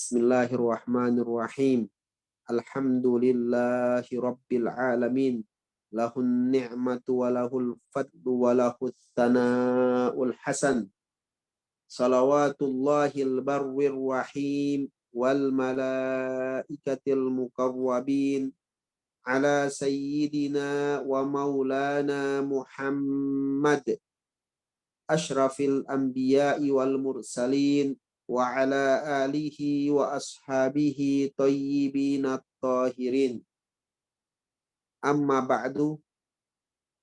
Bismillahirrahmanirrahim. Alhamdulillahi rabbil alamin. Lahun ni'matu wa lahul fadlu wa lahus thana'ul hasan. Salawatullahil barwir rahim wal malaikatil muqarrabin ala sayyidina wa maulana Muhammad ashrafil anbiya'i wal mursalin wa ala alihi wa ashabihi tayyibin at-tahirin. Amma ba'du,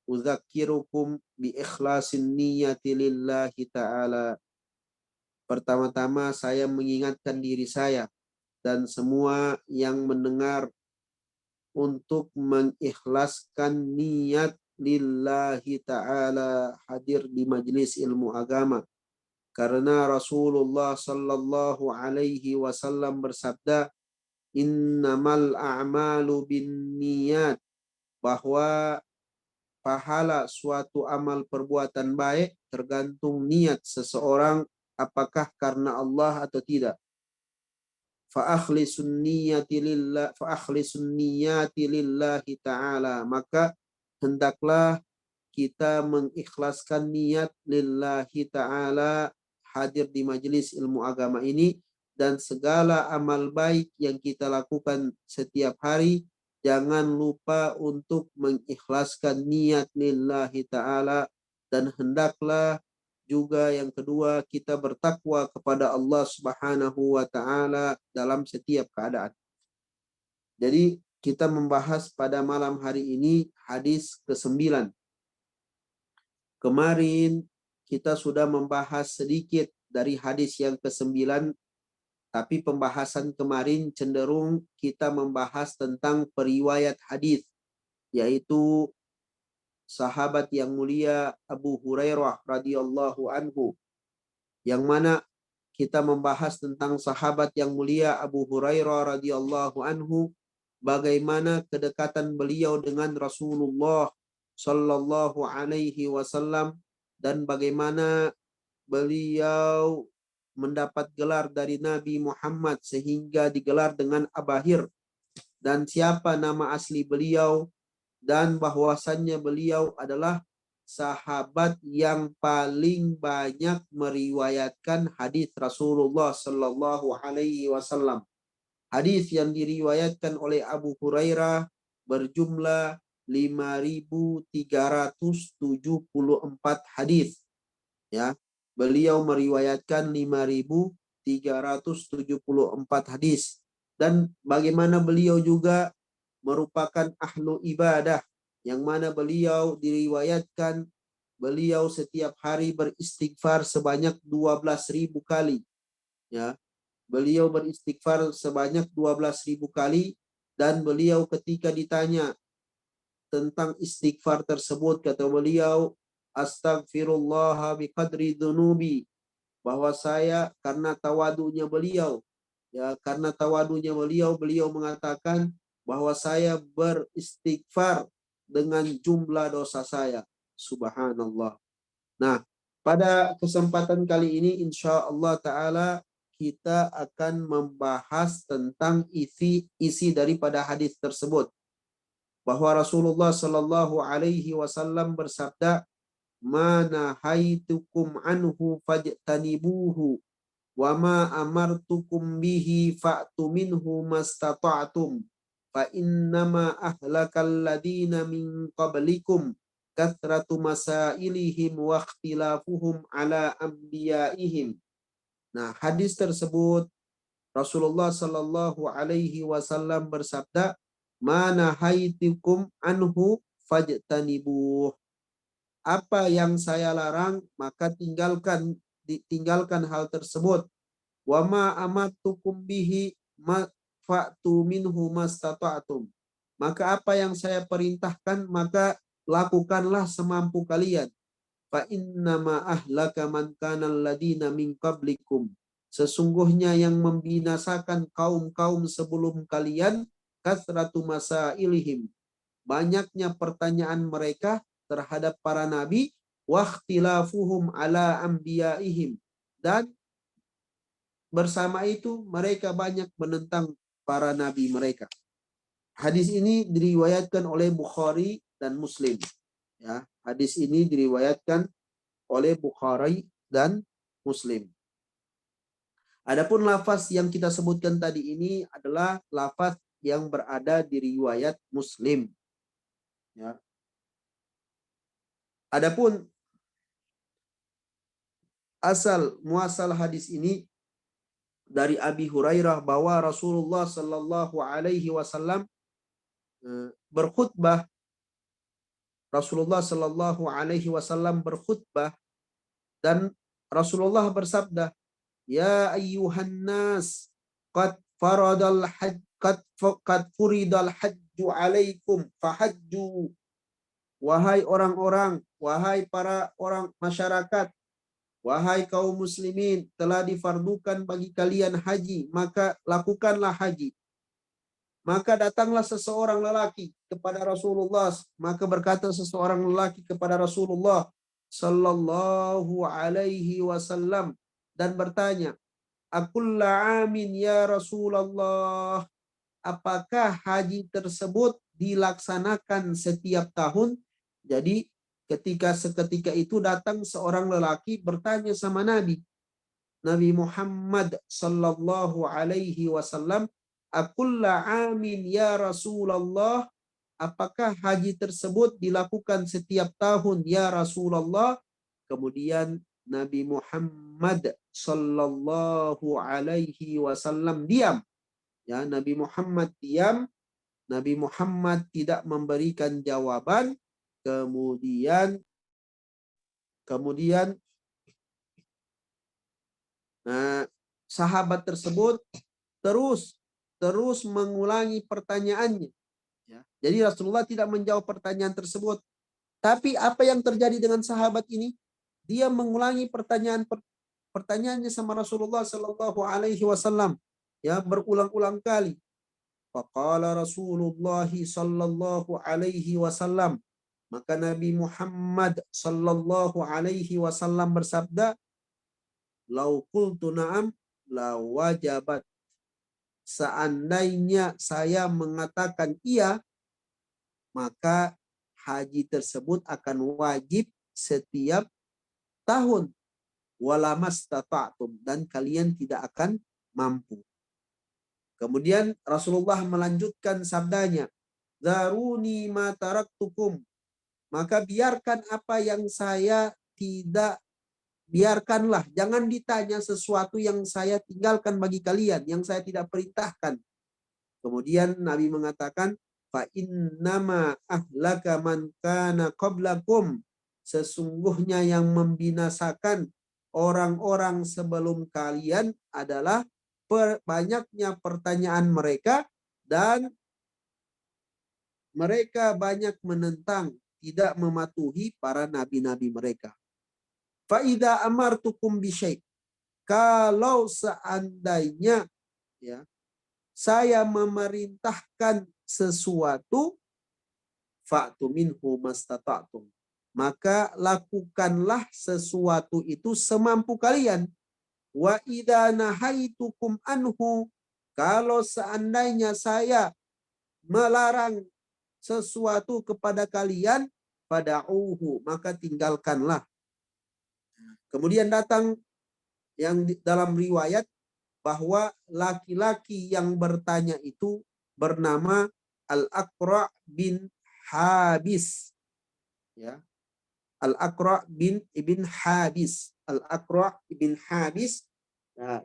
udzakirukum bi ikhlasin niyati lillahi ta'ala. Pertama-tama saya mengingatkan diri saya dan semua yang mendengar untuk mengikhlaskan niat lillahi ta'ala hadir di majelis ilmu agama. Karena Rasulullah sallallahu alaihi wasallam bersabda, innamal a'malu binniyat, bahwa pahala suatu amal perbuatan baik tergantung niat seseorang apakah karena Allah atau tidak. Fa akhlisun niyati lillahi ta'ala, maka hendaklah kita mengikhlaskan niat lillahi ta'ala hadir di majelis ilmu agama ini, dan segala amal baik yang kita lakukan setiap hari jangan lupa untuk mengikhlaskan niat lillahi ta'ala. Dan hendaklah juga yang kedua kita bertakwa kepada Allah subhanahu wa ta'ala dalam setiap keadaan. Jadi kita membahas pada malam hari ini hadis ke-9. Kemarin kita sudah membahas sedikit dari hadis yang ke-9, tapi pembahasan kemarin cenderung kita membahas tentang periwayat hadis, yaitu sahabat yang mulia Abu Hurairah radhiyallahu anhu, yang mana kita membahas tentang sahabat yang mulia Abu Hurairah radhiyallahu anhu, bagaimana kedekatan beliau dengan Rasulullah sallallahu alaihi wasallam, dan bagaimana beliau mendapat gelar dari Nabi Muhammad sehingga digelar dengan Abahir, dan siapa nama asli beliau, dan bahwasannya beliau adalah sahabat yang paling banyak meriwayatkan hadis Rasulullah sallallahu alaihi wasallam. Hadis yang diriwayatkan oleh Abu Hurairah berjumlah 5.374 hadis. Ya, beliau meriwayatkan 5.374 hadis. Dan bagaimana beliau juga merupakan ahlu ibadah, yang mana beliau diriwayatkan beliau setiap hari beristighfar sebanyak 12.000 kali. Ya, beliau beristighfar sebanyak 12.000 kali, dan beliau ketika ditanya tentang istighfar tersebut, kata beliau, astagfirullah biqadri dhunubi, bahwa saya karena tawadunya beliau, beliau mengatakan bahwa saya beristighfar dengan jumlah dosa saya. Subhanallah. Nah, pada kesempatan kali ini insya Allah ta'ala kita akan membahas tentang isi daripada hadis tersebut, bahwa Rasulullah sallallahu alaihi wasallam bersabda, "Ma nahaitukum anhu fajtanibuhu wa ma amartukum bihi fa'tu minhu mastata'tum fa innama ahlakal ladina min qablikum kathratu masailihim wa ikhtilafuhum ala anbiyaihim." Nah, hadis tersebut Rasulullah sallallahu alaihi wasallam bersabda, "Mana haitikum anhu fajtanibuh." Apa yang saya larang maka tinggalkan hal tersebut. Wa ma amattukum bihi fa'tu minhu mastata'tum. Maka apa yang saya perintahkan maka lakukanlah semampu kalian. Fa innama ahlaka man kana alladina min qablikum. Sesungguhnya yang membinasakan kaum-kaum sebelum kalian kathratu masailihim, banyaknya pertanyaan mereka terhadap para nabi, wa ikhtilafuhum ala anbiyaihim, dan bersama itu mereka banyak menentang para nabi mereka. Hadis ini diriwayatkan oleh Bukhari dan Muslim. Ya, hadis ini diriwayatkan oleh Bukhari dan Muslim. Adapun lafaz yang kita sebutkan tadi ini adalah lafaz yang berada di riwayat Muslim. Ya. Adapun asal muasal hadis ini dari Abi Hurairah bahwa Rasulullah Shallallahu Alaihi Wasallam berkhutbah. Rasulullah Shallallahu Alaihi Wasallam berkhutbah dan Rasulullah bersabda, Ya ayyuhan nas, qad faradal hajj, qad furidal hajju alaikum, fahajju. Wahai orang-orang, wahai para orang masyarakat, wahai kaum muslimin, telah difardukan bagi kalian haji, maka lakukanlah haji. Maka datanglah seseorang lelaki kepada Rasulullah, maka berkata seseorang lelaki kepada Rasulullah sallallahu alaihi wasallam dan bertanya, Akulla amin ya Rasulullah, apakah haji tersebut dilaksanakan setiap tahun? Jadi seketika itu datang seorang lelaki bertanya sama Nabi Muhammad sallallahu alaihi wasallam, Akulla amin ya Rasulullah, apakah haji tersebut dilakukan setiap tahun ya Rasulullah? Kemudian Nabi Muhammad sallallahu alaihi wasallam diam. Ya, Nabi Muhammad diam. Nabi Muhammad tidak memberikan jawaban. Kemudian sahabat tersebut terus mengulangi pertanyaannya. Ya. Jadi Rasulullah tidak menjawab pertanyaan tersebut. Tapi apa yang terjadi dengan sahabat ini? Dia mengulangi pertanyaannya sama Rasulullah Sallallahu Alaihi Wasallam, ya, berulang-ulang kali. Faqala Rasulullah Sallallahu Alaihi Wasallam, maka Nabi Muhammad Sallallahu Alaihi Wasallam bersabda, Lau qultu na'am la wajabat. Seandainya saya mengatakan iya, maka haji tersebut akan wajib setiap tahun. Wala mastata'tum, dan kalian tidak akan mampu. Kemudian Rasulullah melanjutkan sabdanya, Zaruni ma taraktukum, maka biarkan apa yang saya tidak, biarkanlah, jangan ditanya sesuatu yang saya tinggalkan bagi kalian, yang saya tidak perintahkan. Kemudian Nabi mengatakan, fa innama ahlaka man kana qablakum, sesungguhnya yang membinasakan orang-orang sebelum kalian adalah banyaknya pertanyaan mereka, dan mereka banyak menentang, tidak mematuhi para nabi-nabi mereka. Faida amartukum bisyai, kalau seandainya, ya, saya memerintahkan sesuatu, fa'tu minhu mastata'tum, maka lakukanlah sesuatu itu semampu kalian. Wa idza nahaitukum anhu, kalau seandainya saya melarang sesuatu kepada kalian, fada'uhu, maka tinggalkanlah. Kemudian datang yang dalam riwayat bahwa laki-laki yang bertanya itu bernama Al-Aqra' bin Habis. Ya. Al-Aqra' bin Ibn Habis. Al-Aqra' bin Habis. Nah,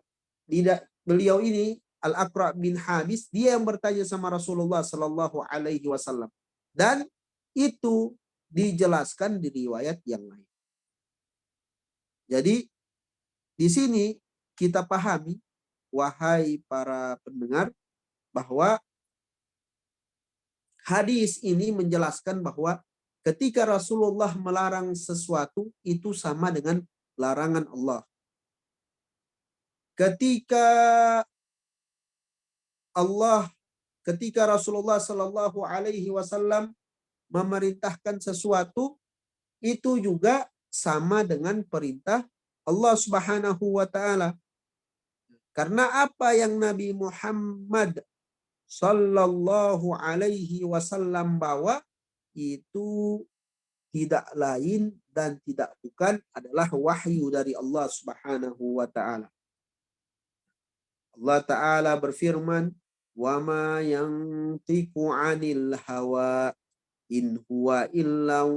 beliau ini Al-Aqra' bin Habis, dia yang bertanya sama Rasulullah Sallallahu Alaihi Wasallam. Dan itu dijelaskan di riwayat yang lain. Jadi di sini kita pahami, wahai para pendengar, bahwa hadis ini menjelaskan bahwa ketika Rasulullah melarang sesuatu, itu sama dengan larangan Allah. Ketika Rasulullah Sallallahu Alaihi Wasallam memerintahkan sesuatu, itu juga sama dengan perintah Allah Subhanahu Wa Taala. Karena apa yang Nabi Muhammad Sallallahu Alaihi Wasallam bawa itu tidak lain dan tidak bukan adalah wahyu dari Allah Subhanahu wa taala. Allah taala berfirman, "Wa ma yantiqu 'anil hawa in huwa illa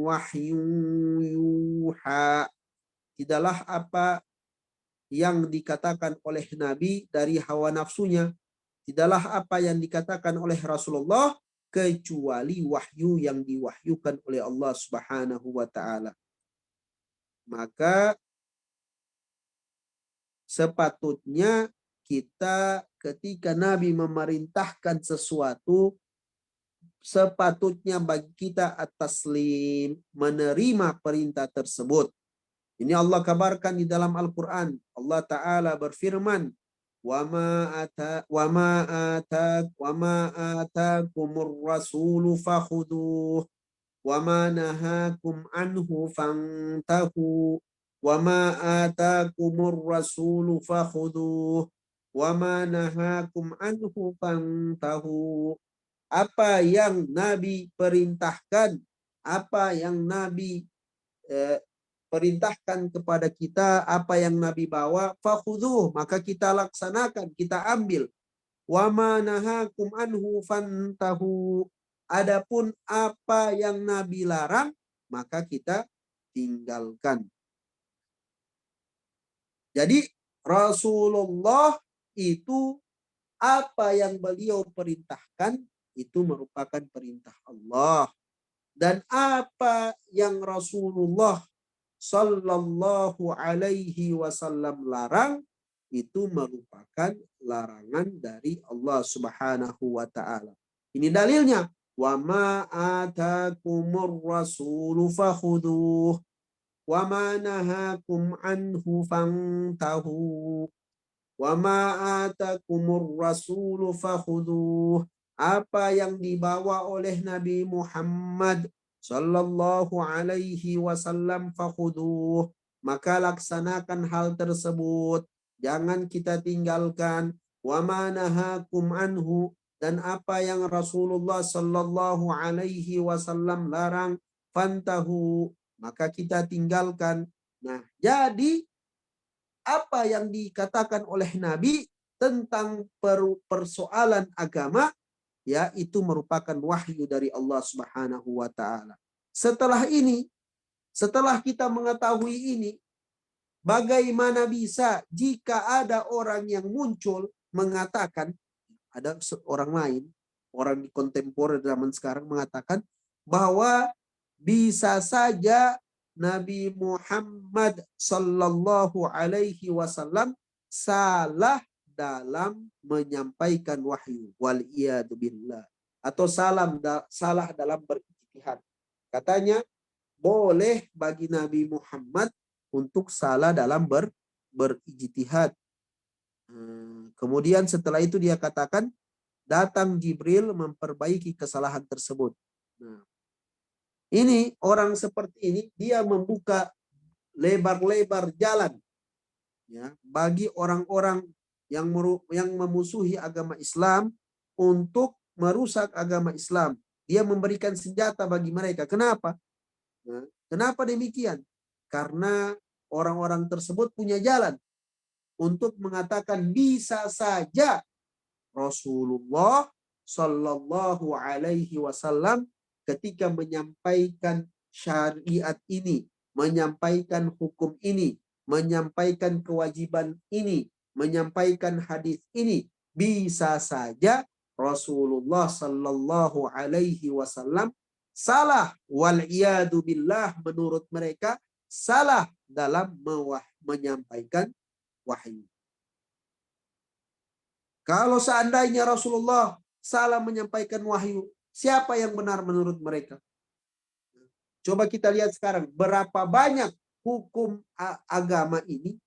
wahyun yuha." Tidaklah apa yang dikatakan oleh Nabi dari hawa nafsunya, tidaklah apa yang dikatakan oleh Rasulullah kecuali wahyu yang diwahyukan oleh Allah Subhanahu wa taala. Maka sepatutnya kita ketika Nabi memerintahkan sesuatu, sepatutnya bagi kita at-taslim, menerima perintah tersebut. Ini Allah kabarkan di dalam Al-Quran. Allah Ta'ala berfirman, وَمَا آتَاكُمُ الرَّسُولُ فَخُذُوهُ وَمَا نَهَاكُمْ عَنْهُ فَانْتَهُوا وَمَا آتَاكُمُ الرَّسُولُ فَخُذُوهُ وَمَا نَهَاكُمْ عَنْهُ فَانْتَهُوا. Apa yang Nabi perintahkan, apa yang Nabi perintahkan kepada kita, apa yang Nabi bawa, fakhudhuh, maka kita laksanakan, kita ambil. Wa ma nahakum anhu fantahu. Adapun apa yang Nabi larang, maka kita tinggalkan. Jadi Rasulullah itu apa yang beliau perintahkan itu merupakan perintah Allah. Dan apa yang Rasulullah Sallallahu Alaihi Wasallam larang itu merupakan larangan dari Allah Subhanahu wa taala. Ini dalilnya. Wa ma atakumur rasulu fakhudhuh wa ma nahakum anhu fantahu. Wa ma atakumur rasulu fakhudhuh. Apa yang dibawa oleh Nabi Muhammad Sallallahu Alaihi Wasallam fakhuduh, maka laksanakan hal tersebut, jangan kita tinggalkan. Wa ma nahakum anhu, dan apa yang Rasulullah Sallallahu Alaihi Wasallam larang, fantahu, maka kita tinggalkan. Nah, jadi apa yang dikatakan oleh Nabi tentang persoalan agama, ya, itu merupakan wahyu dari Allah Subhanahu wa taala. Setelah ini, setelah kita mengetahui ini, bagaimana bisa jika ada orang yang muncul mengatakan, ada orang lain, orang di kontemporer zaman sekarang mengatakan bahwa bisa saja Nabi Muhammad Sallallahu Alaihi Wasallam salah dalam menyampaikan wahyu, wal iyadu billah, atau salah dalam berijtihad. Katanya boleh bagi Nabi Muhammad untuk salah dalam berijtihad. Kemudian setelah itu dia katakan datang Jibril memperbaiki kesalahan tersebut. Nah, ini orang seperti ini dia membuka lebar-lebar jalan, ya, bagi orang-orang yang memusuhi agama Islam untuk merusak agama Islam. Dia memberikan senjata bagi mereka. Kenapa? Nah, kenapa demikian? Karena orang-orang tersebut punya jalan untuk mengatakan bisa saja Rasulullah Sallallahu Alaihi Wasallam ketika menyampaikan syariat ini, menyampaikan hukum ini, menyampaikan kewajiban ini, menyampaikan hadis ini, bisa saja Rasulullah Sallallahu Alaihi Wasallam salah, wal iyadu billah, menurut mereka salah dalam menyampaikan wahyu. Kalau seandainya Rasulullah salah menyampaikan wahyu, siapa yang benar menurut mereka? Coba kita lihat sekarang berapa banyak hukum agama ini,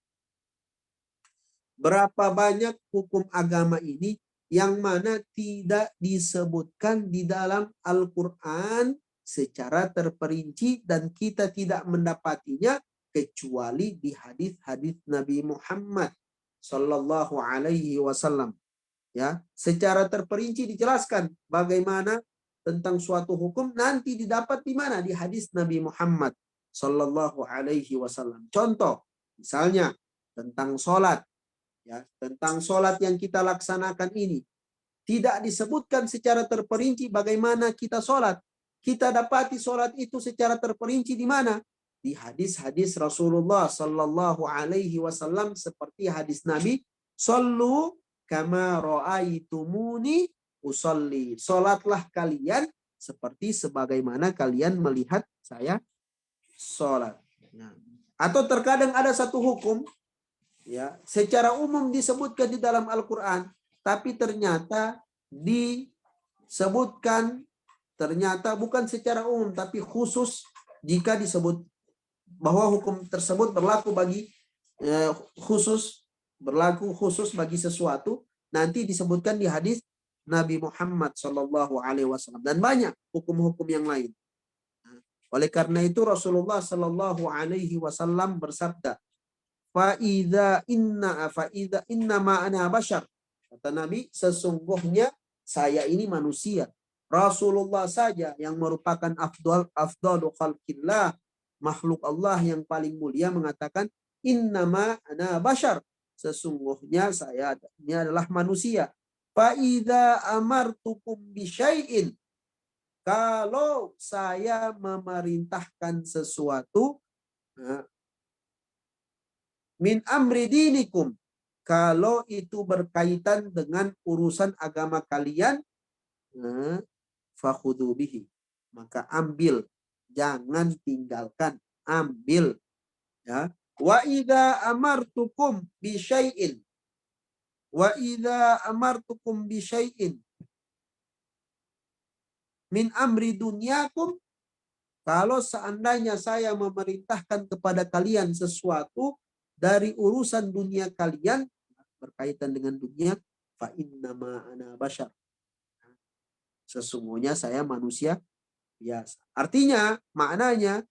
berapa banyak hukum agama ini yang mana tidak disebutkan di dalam Al-Quran secara terperinci dan kita tidak mendapatinya kecuali di hadis-hadis Nabi Muhammad Sallallahu Alaihi Wasallam. Ya, secara terperinci dijelaskan bagaimana tentang suatu hukum nanti didapat di mana? Di hadis Nabi Muhammad Sallallahu Alaihi Wasallam. Contoh, misalnya tentang sholat, ya, tentang sholat yang kita laksanakan ini tidak disebutkan secara terperinci bagaimana kita sholat. Kita dapati sholat itu secara terperinci di mana? Di hadis-hadis Rasulullah Sallallahu Alaihi Wasallam seperti hadis Nabi, "Sallu kama ra'aitumuni usolli." Sholatlah kalian seperti sebagaimana kalian melihat saya sholat. Nah, atau terkadang ada satu hukum, ya, secara umum disebutkan di dalam Al-Quran, tapi ternyata disebutkan ternyata bukan secara umum tapi khusus jika disebut bahwa hukum tersebut berlaku bagi berlaku khusus bagi sesuatu, nanti disebutkan di hadis Nabi Muhammad Shallallahu Alaihi Wasallam dan banyak hukum-hukum yang lain. Oleh karena itu Rasulullah Shallallahu Alaihi Wasallam bersabda, "Faida inna ma ana bashar." Kata Nabi, sesungguhnya saya ini manusia. Rasulullah saja yang merupakan afdalu khalqillah, makhluk Allah yang paling mulia, mengatakan innama ana bashar, sesungguhnya saya ini adalah manusia. Fa idza amartukum bisyai'in, kalau saya memerintahkan sesuatu, min amri dinikum, kalau itu berkaitan dengan urusan agama kalian, fakhudhu bihi, maka ambil, jangan tinggalkan, ambil, ya. Wa idza amartukum bi syai'in, wa idza amartukum bi syai'in min amri dunyakum, kalau seandainya saya memerintahkan kepada kalian sesuatu dari urusan dunia kalian, berkaitan dengan dunia, fa innama ana bashar, sesungguhnya saya manusia biasa. Artinya, maknanya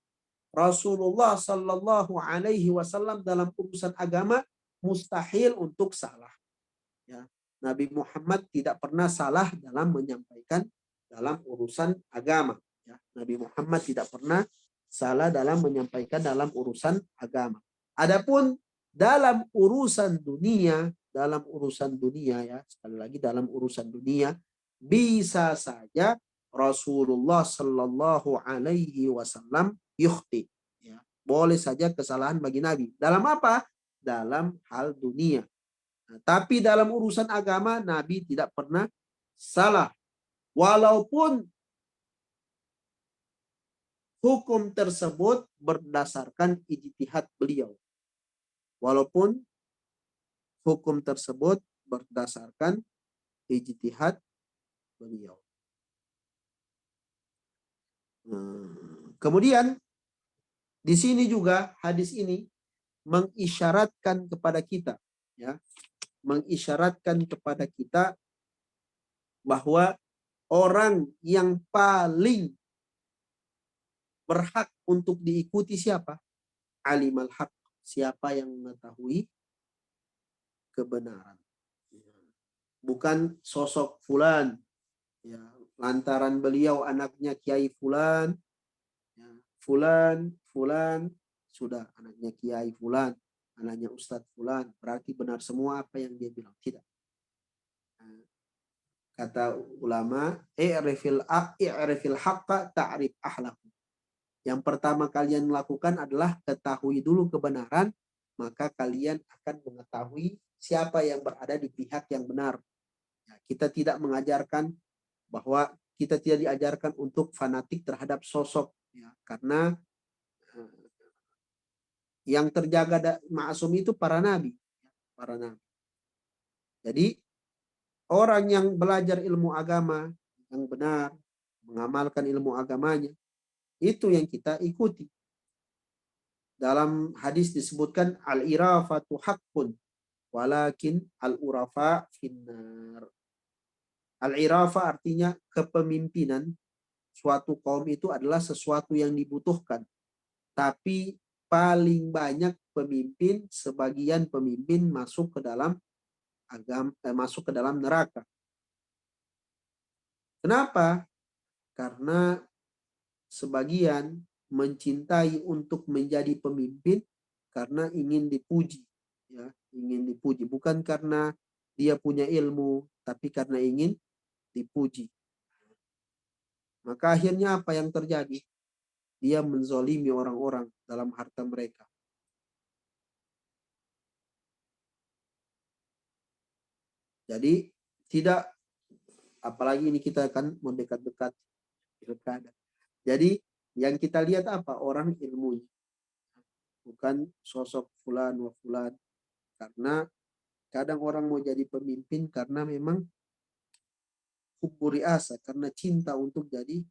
Rasulullah Sallallahu Alaihi Wasallam dalam urusan agama mustahil untuk salah. Ya. Nabi Muhammad tidak pernah salah dalam menyampaikan dalam urusan agama. Ya. Nabi Muhammad tidak pernah salah dalam menyampaikan dalam urusan agama. Adapun dalam urusan dunia, ya, sekali lagi dalam urusan dunia, bisa saja Rasulullah Sallallahu Alaihi Wasallam yukhti, ya, boleh saja kesalahan bagi Nabi. Dalam apa? Dalam hal dunia. Nah, tapi dalam urusan agama Nabi tidak pernah salah, walaupun hukum tersebut berdasarkan ijtihad beliau. Walaupun hukum tersebut berdasarkan ijtihad beliau. Kemudian di sini juga hadis ini mengisyaratkan kepada kita, ya, mengisyaratkan kepada kita bahwa orang yang paling berhak untuk diikuti siapa? Alimal haq, siapa yang mengetahui kebenaran. Bukan sosok fulan, ya, lantaran beliau anaknya Kiai fulan, ya, fulan sudah anaknya Kiai fulan, anaknya Ustadz fulan, berarti benar semua apa yang dia bilang. Tidak. Kata ulama, i'rifil haqqa ta'rif ahlaku. Yang pertama kalian lakukan adalah ketahui dulu kebenaran, maka kalian akan mengetahui siapa yang berada di pihak yang benar. Ya, kita tidak mengajarkan bahwa kita tidak diajarkan untuk fanatik terhadap sosok, ya, karena yang terjaga ma'asum itu para nabi. Jadi orang yang belajar ilmu agama yang benar, mengamalkan ilmu agamanya, itu yang kita ikuti. Dalam hadis disebutkan al-irafatu haqqun walakin al-urafa finnar. Al-irafa artinya kepemimpinan. Suatu kaum itu adalah sesuatu yang dibutuhkan, tapi paling banyak pemimpin, sebagian pemimpin masuk ke dalam masuk ke dalam neraka. Kenapa? Karena sebagian mencintai untuk menjadi pemimpin karena ingin dipuji, ya, ingin dipuji, bukan karena dia punya ilmu, tapi karena ingin dipuji. Maka akhirnya apa yang terjadi? Dia menzolimi orang-orang dalam harta mereka. Jadi tidak, apalagi ini kita akan mendekat-dekat pilkada. Jadi yang kita lihat apa? Orang ilmunya, bukan sosok fulan wa fulan. Karena kadang orang mau jadi pemimpin karena memang huburi asa, karena cinta untuk jadi,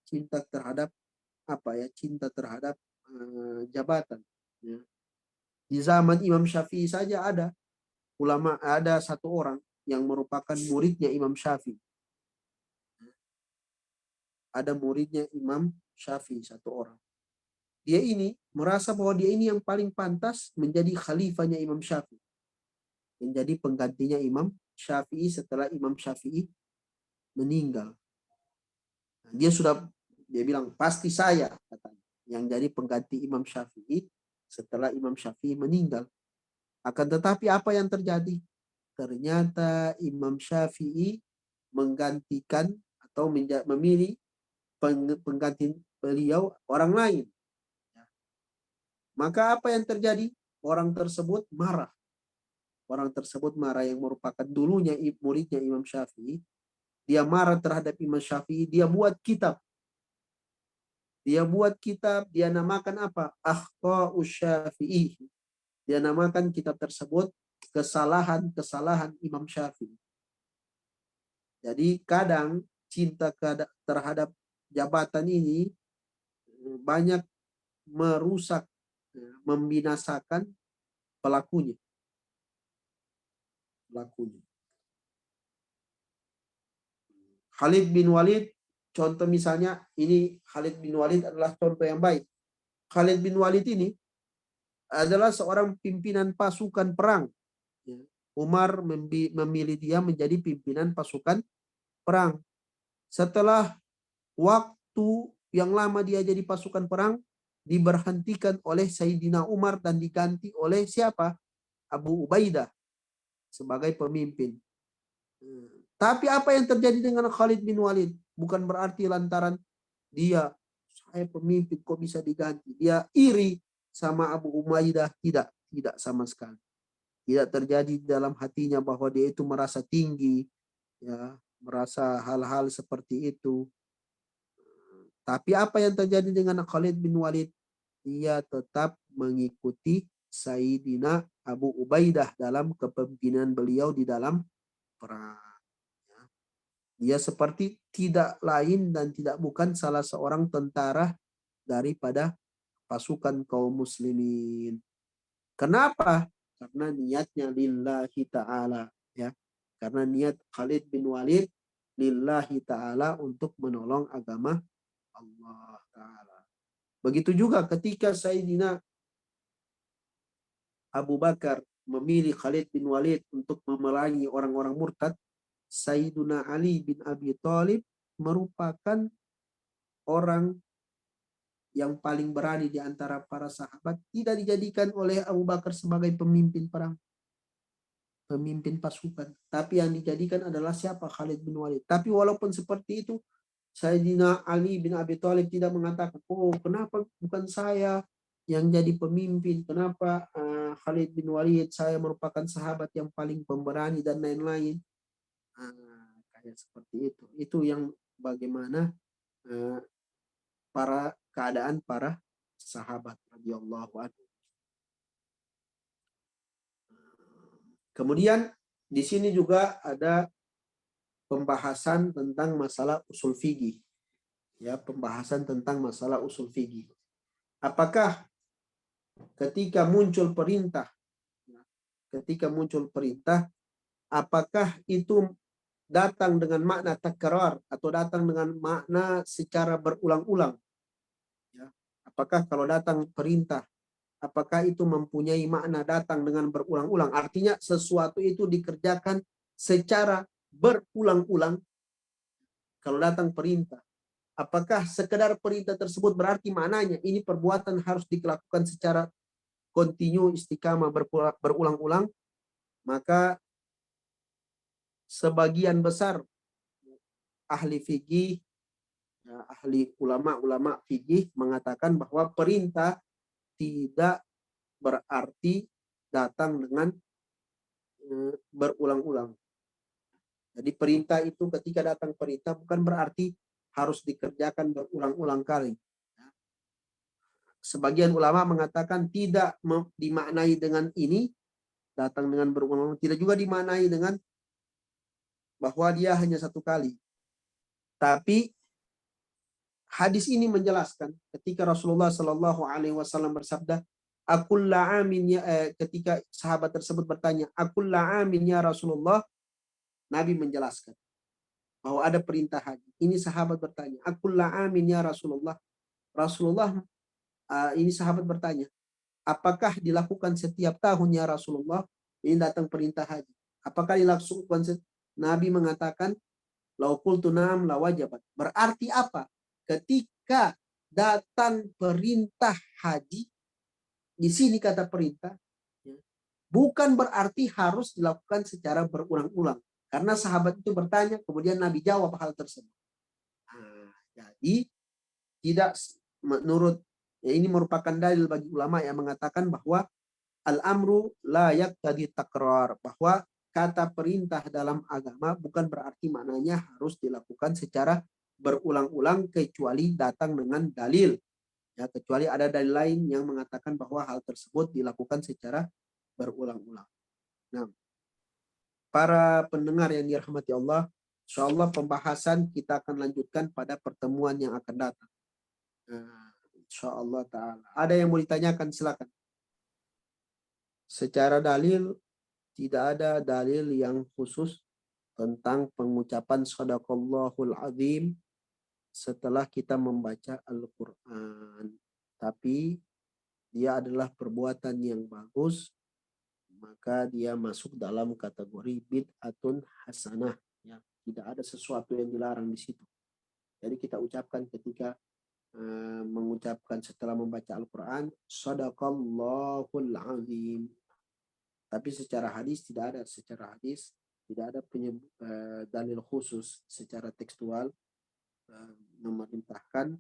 cinta terhadap apa ya, cinta terhadap jabatan. Ya. Di zaman Imam Syafi'i saja ada ulama, ada satu orang yang merupakan muridnya Imam Syafi'i. Ada muridnya Imam Syafi'i satu orang. Dia ini merasa bahwa dia ini yang paling pantas menjadi khalifahnya Imam Syafi'i, menjadi penggantinya Imam Syafi'i setelah Imam Syafi'i meninggal. Nah, dia bilang pasti saya, katanya, yang jadi pengganti Imam Syafi'i setelah Imam Syafi'i meninggal. Akan tetapi apa yang terjadi? Ternyata Imam Syafi'i menggantikan atau memilih pengganti beliau orang lain. Maka apa yang terjadi? Orang tersebut marah. Orang tersebut marah, yang merupakan dulunya muridnya Imam Syafi'i. Dia marah terhadap Imam Syafi'i. Dia buat kitab. Dia namakan apa? Akhta'us Syafi'i. Dia namakan kitab tersebut kesalahan-kesalahan Imam Syafi'i. Jadi kadang cinta terhadap jabatan ini banyak merusak, membinasakan pelakunya. Khalid bin Walid, contoh misalnya, ini Khalid bin Walid adalah contoh yang baik. Khalid bin Walid ini adalah seorang pimpinan pasukan perang. Umar memilih dia menjadi pimpinan pasukan perang. Setelah waktu yang lama dia jadi pasukan perang, diberhentikan oleh Sayyidina Umar dan diganti oleh siapa? Abu Ubaidah sebagai pemimpin. Tapi apa yang terjadi dengan Khalid bin Walid? Bukan berarti lantaran dia, saya pemimpin kok bisa diganti, dia iri sama Abu Ubaidah. Tidak sama sekali. Tidak terjadi dalam hatinya bahwa dia itu merasa tinggi, ya, merasa hal-hal seperti itu. Tapi apa yang terjadi dengan Khalid bin Walid? Dia tetap mengikuti Sayyidina Abu Ubaidah dalam kepemimpinan beliau di dalam perang. Dia seperti tidak lain dan tidak bukan salah seorang tentara daripada pasukan kaum muslimin. Kenapa? Karena niatnya lillahi ta'ala, ya. Karena niat Khalid bin Walid lillahi ta'ala, untuk menolong agama Allah ta'ala. Begitu juga ketika Sayyidina Abu Bakar memilih Khalid bin Walid untuk memerangi orang-orang murtad, Sayyidina Ali bin Abi Thalib merupakan orang yang paling berani di antara para sahabat, tidak dijadikan oleh Abu Bakar sebagai pemimpin perang, pemimpin pasukan, tapi yang dijadikan adalah siapa? Khalid bin Walid. Tapi walaupun seperti itu, Sayyidina Ali bin Abi Thalib tidak mengatakan, oh kenapa bukan saya yang jadi pemimpin, kenapa Khalid bin Walid, saya merupakan sahabat yang paling pemberani dan lain-lain. Kayak seperti itu. Itu yang bagaimana keadaan para sahabat radhiyallahu anhu. Kemudian di sini juga ada pembahasan tentang masalah usul fikih. Ya, pembahasan tentang masalah usul fikih. Apakah ketika muncul perintah, apakah itu datang dengan makna takrar atau datang dengan makna secara berulang-ulang? Ya. Apakah kalau datang perintah apakah itu mempunyai makna datang dengan berulang-ulang? Artinya sesuatu itu dikerjakan secara berulang-ulang. Kalau datang perintah, apakah sekedar perintah tersebut berarti maknanya ini perbuatan harus dilakukan secara kontinu, istiqamah, berulang-ulang? Maka sebagian besar ahli fikih, ahli ulama fikih mengatakan bahwa perintah tidak berarti datang dengan berulang-ulang. Jadi perintah itu ketika datang perintah bukan berarti harus dikerjakan berulang-ulang kali. Sebagian ulama mengatakan tidak dimaknai dengan ini, datang dengan berulang-ulang. Tidak juga dimaknai dengan bahwa dia hanya satu kali. Tapi hadis ini menjelaskan ketika Rasulullah Shallallahu Alaihi Wasallam bersabda, "Akulla amin ya," ketika sahabat tersebut bertanya, "Akulla amin ya Rasulullah," Nabi menjelaskan bahwa ada perintah haji. Ini sahabat bertanya, "Akulla amin ya Rasulullah." Rasulullah, ini sahabat bertanya, apakah dilakukan setiap tahun ya Rasulullah? Ini datang perintah haji. Apakah dilakukan? Nabi mengatakan, "Lau qultu na'am la wajabat." Berarti apa? Ketika datang perintah haji, di sini kata perintah, bukan berarti harus dilakukan secara berulang-ulang. Karena sahabat itu bertanya, kemudian Nabi jawab hal tersebut. Jadi tidak, menurut ini merupakan dalil bagi ulama yang mengatakan bahwa al-amru la yaqtadi takrar, bahwa kata perintah dalam agama bukan berarti maknanya harus dilakukan secara berulang-ulang kecuali datang dengan dalil. Ya, kecuali ada dalil lain yang mengatakan bahwa hal tersebut dilakukan secara berulang-ulang. Nah, para pendengar yang dirahmati Allah, insyaallah pembahasan kita akan lanjutkan pada pertemuan yang akan datang. Insyaallah ta'ala. Ada yang mau ditanyakan, silakan. Secara dalil, tidak ada dalil yang khusus tentang pengucapan Shadaqallahul Azim setelah kita membaca Al-Quran. Tapi dia adalah perbuatan yang bagus, maka dia masuk dalam kategori bid'atun hasanah. Ya, tidak ada sesuatu yang dilarang di situ. Jadi kita ucapkan ketika mengucapkan setelah membaca Al-Quran, Shadaqallahul Azim. Tapi secara hadis tidak ada. Secara hadis tidak ada dalil khusus secara tekstual memerintahkan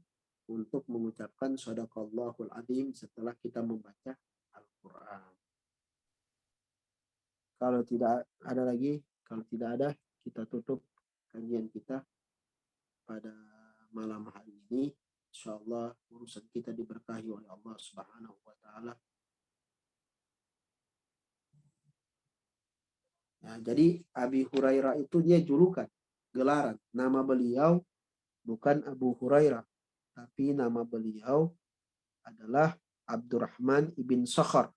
untuk mengucapkan Shadaqallahul Azim setelah kita membaca Al-Quran. Kalau tidak ada lagi, kalau tidak ada, kita tutup kajian kita pada malam hari ini. Insyaallah urusan kita diberkahi oleh Allah Subhanahu wa taala. Nah, jadi Abi Hurairah itu dia julukan, gelaran. Nama beliau bukan Abu Hurairah, tapi nama beliau adalah Abdurrahman ibn Sakhar.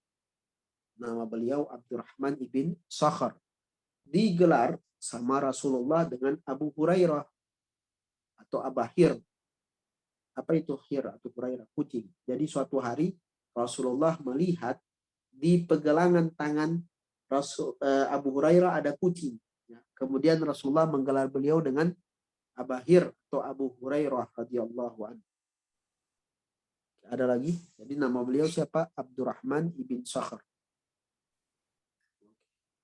Nama beliau Abdurrahman ibn Sakhar. Digelar sama Rasulullah dengan Abu Hurairah atau Abahir. Apa itu hir atau Hurairah? Kucing. Jadi suatu hari Rasulullah melihat di pegelangan tangan Abu Hurairah ada kucing. Kemudian Rasulullah menggelar beliau dengan Abahir atau Abu Hurairah radhiyallahu anhu. Ada lagi? Jadi nama beliau siapa? Abdurrahman ibn Sakhar.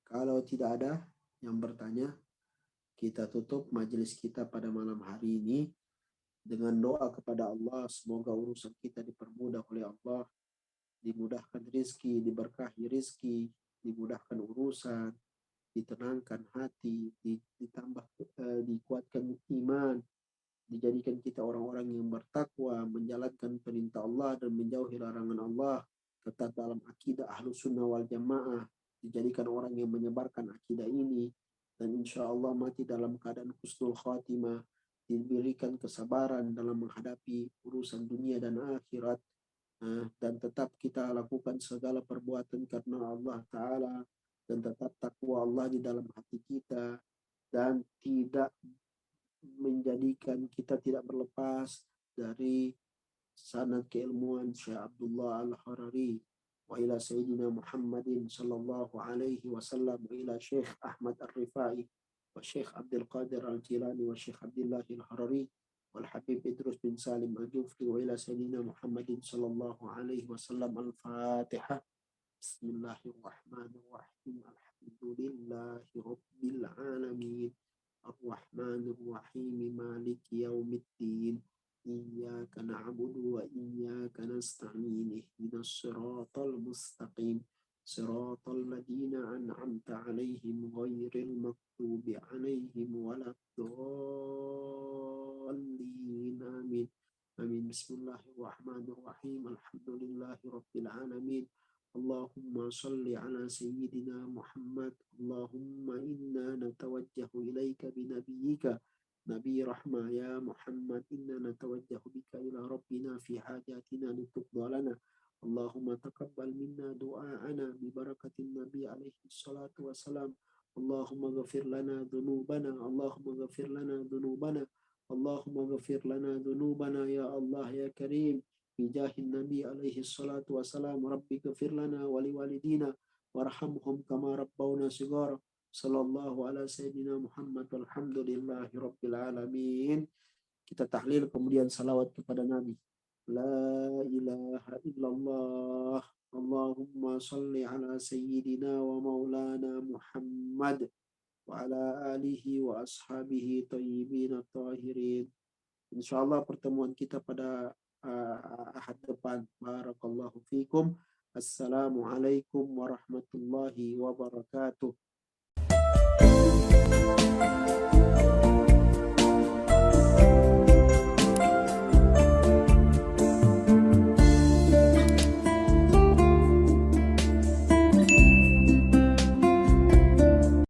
Kalau tidak ada yang bertanya, kita tutup majelis kita pada malam hari ini dengan doa kepada Allah, semoga urusan kita dipermudah oleh Allah, dimudahkan rizki, diberkahi rizki, dimudahkan urusan, ditenangkan hati, ditambah dikuatkan iman, dijadikan kita orang-orang yang bertakwa, menjalankan perintah Allah dan menjauhi larangan Allah, tetap dalam akidah Ahlus Sunnah wal Jamaah, dijadikan orang yang menyebarkan akidah ini, dan insya Allah mati dalam keadaan husnul khatimah, diberikan kesabaran dalam menghadapi urusan dunia dan akhirat, dan tetap kita lakukan segala perbuatan karena Allah Ta'ala, dan tetap takwa Allah di dalam hati kita, dan tidak menjadikan kita tidak berlepas dari sanad keilmuan Syekh Abdullah Al-Harari وإلى سيدنا محمد صلى الله عليه وسلم وإلى شيخ أحمد الرفاعي والشيخ عبد القادر الجيلاني والشيخ عبد الله الحرري والحبيب إدريس بن سالم الجوفي وإلى سيدنا محمد صلى الله عليه وسلم. الفاتحة. بسم الله الرحمن الرحيم. الحمد لله رب العالمين الرحمن الرحيم مالك يوم الدين إياك نعبد وإياك نستعين اهدنا الصراط المستقيم صراط الذين أنعمت عليهم غير المغضوب عليهم ولا الضالين آمين آمين. بسم الله الرحمن الرحيم الحمد لله رب العالمين اللهم صل على سيدنا محمد. اللهم إنا نتوجه إليك بنبيك نبي رحمة يا محمد إنا نتوجه بك إلى ربنا في حاجاتنا لتقضى لنا. اللهم تقبل منا دعاءنا ببركة النبي عليه الصلاة والسلام. اللهم اغفر لنا ذنوبنا اللهم اغفر لنا ذنوبنا اللهم اغفر لنا ذنوبنا يا الله يا كريم بجاه النبي عليه الصلاة والسلام. ربي اغفر لنا ولوالدينا وارحمهم كما ربونا صغارا. Sallallahu ala sayyidina Muhammad walhamdulillahi rabbil alamin. Kita tahlil kemudian salawat kepada Nabi. La ilaha illallah. Allahumma salli ala sayyidina wa maulana Muhammad wa ala alihi wa ashabihi tayyibin tahirin. Insyaallah pertemuan kita pada ahad depan. Barakallahu fikum. Assalamualaikum warahmatullahi wabarakatuh.